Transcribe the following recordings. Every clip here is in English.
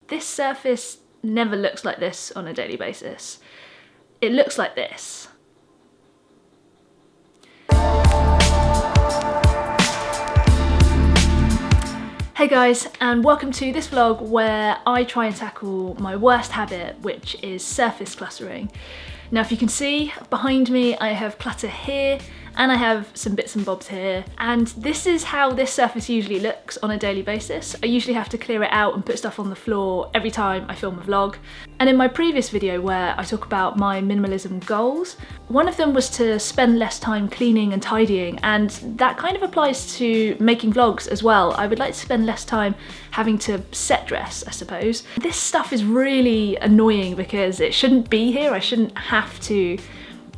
this surface never looks like this on a daily basis. It looks like this. Hey guys, and welcome to this vlog where I try and tackle my worst habit, which is surface cluttering. Now, if you can see behind me, I have clutter here and I have some bits and bobs here, and this is how this surface usually looks on a daily basis. I usually have to clear it out and put stuff on the floor every time I film a vlog. And in my previous video where I talk about my minimalism goals, one of them was to spend less time cleaning and tidying, and that kind of applies to making vlogs as well. I would like to spend less time having to set dress, I suppose. This stuff is really annoying because it shouldn't be here. I shouldn't have to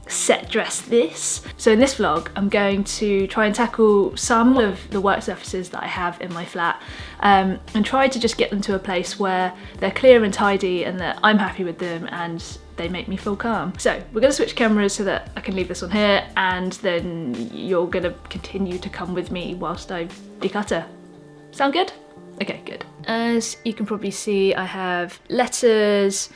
set dress this. So in this vlog, I'm going to try and tackle some of the work surfaces that I have in my flat, and try to just get them to a place where they're clear and tidy and that I'm happy with them and they make me feel calm. So we're gonna switch cameras so that I can leave this on here, and then you're gonna continue to come with me whilst I declutter. Sound good? Okay, good. As you can probably see, I have letters,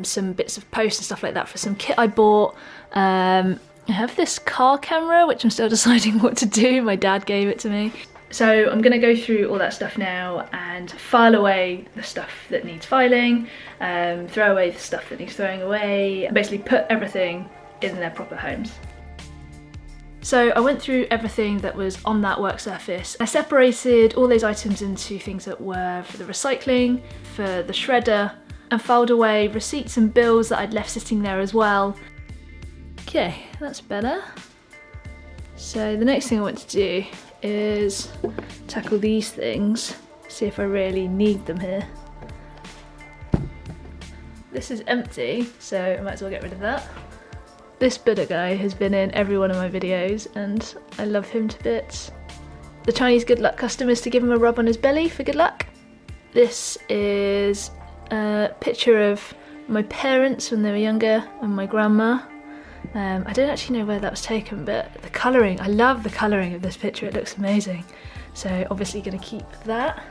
some bits of post and stuff like that for some kit I bought. I have this car camera, which I'm still deciding what to do. My dad gave it to me. So I'm gonna go through all that stuff now and file away the stuff that needs filing, throw away the stuff that needs throwing away, and basically put everything in their proper homes. So I went through everything that was on that work surface. I separated all those items into things that were for the recycling, for the shredder, and filed away receipts and bills that I'd left sitting there as well. Okay, that's better. So the next thing I want to do is tackle these things, see if I really need them here. This is empty, so I might as well get rid of that. This VEDA guy has been in every one of my videos and I love him to bits. The Chinese good luck custom is to give him a rub on his belly for good luck. This is a picture of my parents when they were younger and my grandma. I don't actually know where that was taken, but the colouring, I love the colouring of this picture, it looks amazing. So obviously going to keep that.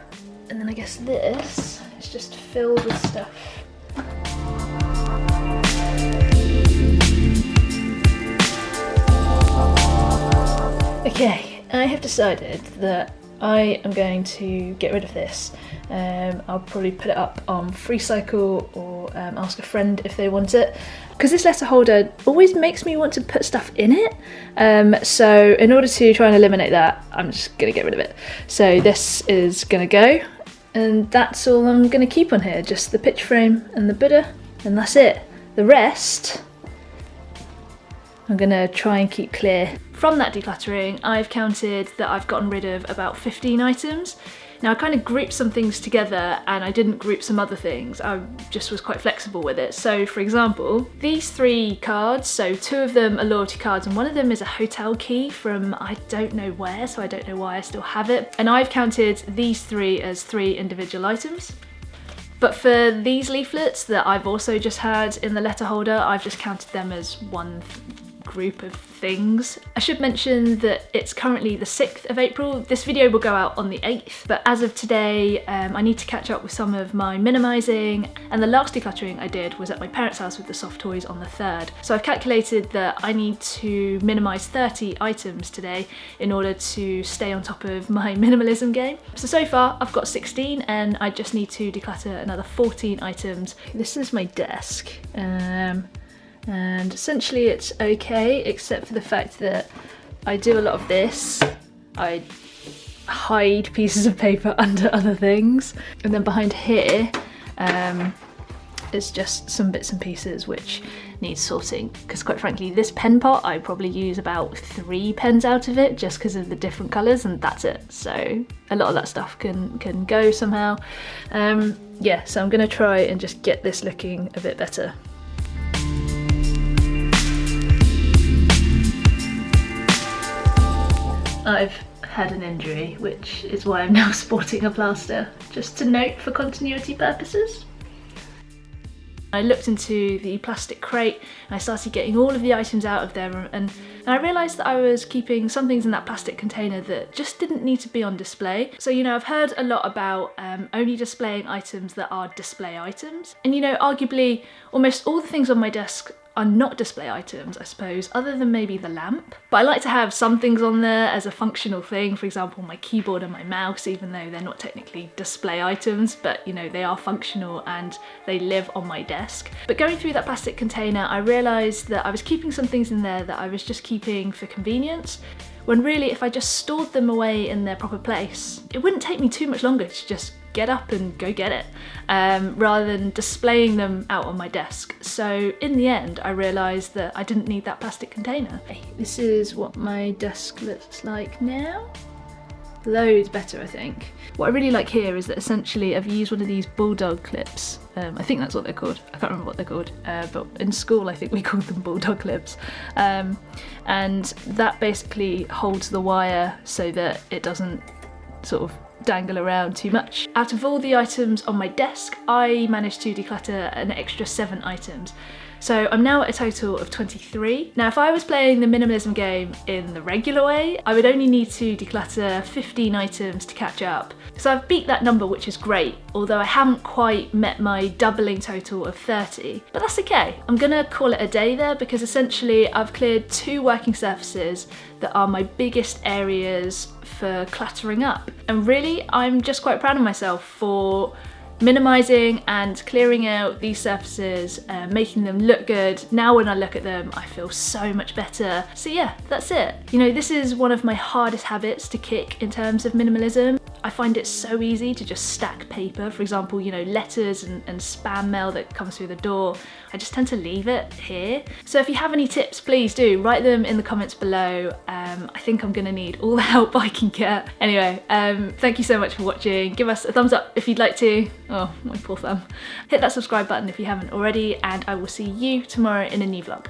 And then I guess this is just filled with stuff. Okay, I have decided that I am going to get rid of this. I'll probably put it up on FreeCycle or ask a friend if they want it, because this letter holder always makes me want to put stuff in it. So in order to try and eliminate that, I'm just gonna get rid of it. So this is gonna go, and that's all I'm gonna keep on here, just the picture frame and the Buddha, and that's it. The rest I'm gonna try and keep clear. From that decluttering, I've counted that I've gotten rid of about 15 items. Now I kind of grouped some things together and I didn't group some other things. I just was quite flexible with it. So for example, these 3 cards, so 2 of them are loyalty cards and one of them is a hotel key from I don't know where, so I don't know why I still have it. And I've counted these 3 as 3 individual items. But for these leaflets that I've also just had in the letter holder, I've just counted them as one group of things. I should mention that it's currently the 6th of April. This video will go out on the 8th, but as of today, I need to catch up with some of my minimalising, and the last decluttering I did was at my parents' house with the soft toys on the 3rd. So I've calculated that I need to minimise 30 items today in order to stay on top of my minimalism game. So far I've got 16 and I just need to declutter another 14 items. This is my desk. And essentially it's okay, except for the fact that I do a lot of this. I hide pieces of paper under other things. And then behind here is just some bits and pieces which need sorting. Because quite frankly, this pen pot, I probably use about 3 pens out of it just because of the different colours, and that's it. So a lot of that stuff can go somehow. Yeah, so I'm gonna try and just get this looking a bit better. I've had an injury, which is why I'm now sporting a plaster, just to note for continuity purposes. I looked into the plastic crate and I started getting all of the items out of there, and I realised that I was keeping some things in that plastic container that just didn't need to be on display. So, you know, I've heard a lot about only displaying items that are display items. And, you know, arguably almost all the things on my desk are not display items, I suppose, other than maybe the lamp. But I like to have some things on there as a functional thing, for example, my keyboard and my mouse, even though they're not technically display items, but you know, they are functional and they live on my desk. But going through that plastic container, I realised that I was keeping some things in there that I was just keeping for convenience, when really if I just stored them away in their proper place, it wouldn't take me too much longer to just get up and go get it, rather than displaying them out on my desk. So in the end, I realised that I didn't need that plastic container. This is what my desk looks like now. Loads better, I think. What I really like here is that essentially I've used one of these bulldog clips. I think that's what they're called. I can't remember what they're called, but in school I think we called them bulldog clips. And that basically holds the wire so that it doesn't sort of dangle around too much. Out of all the items on my desk, I managed to declutter an extra 7 items. So I'm now at a total of 23. Now, if I was playing the minimalism game in the regular way, I would only need to declutter 15 items to catch up. So I've beat that number, which is great, although I haven't quite met my doubling total of 30. But that's okay. I'm gonna call it a day there, because essentially I've cleared 2 working surfaces that are my biggest areas for cluttering up. And really, I'm just quite proud of myself for minimising and clearing out these surfaces, making them look good. Now when I look at them, I feel so much better. So yeah, that's it. You know, this is one of my hardest habits to kick in terms of minimalism. I find it so easy to just stack paper. For example, you know, letters and spam mail that comes through the door. I just tend to leave it here. So if you have any tips, please do write them in the comments below. I think I'm gonna need all the help I can get. Anyway, thank you so much for watching. Give us a thumbs up if you'd like to. Oh, my poor thumb. Hit that subscribe button if you haven't already, and I will see you tomorrow in a new vlog.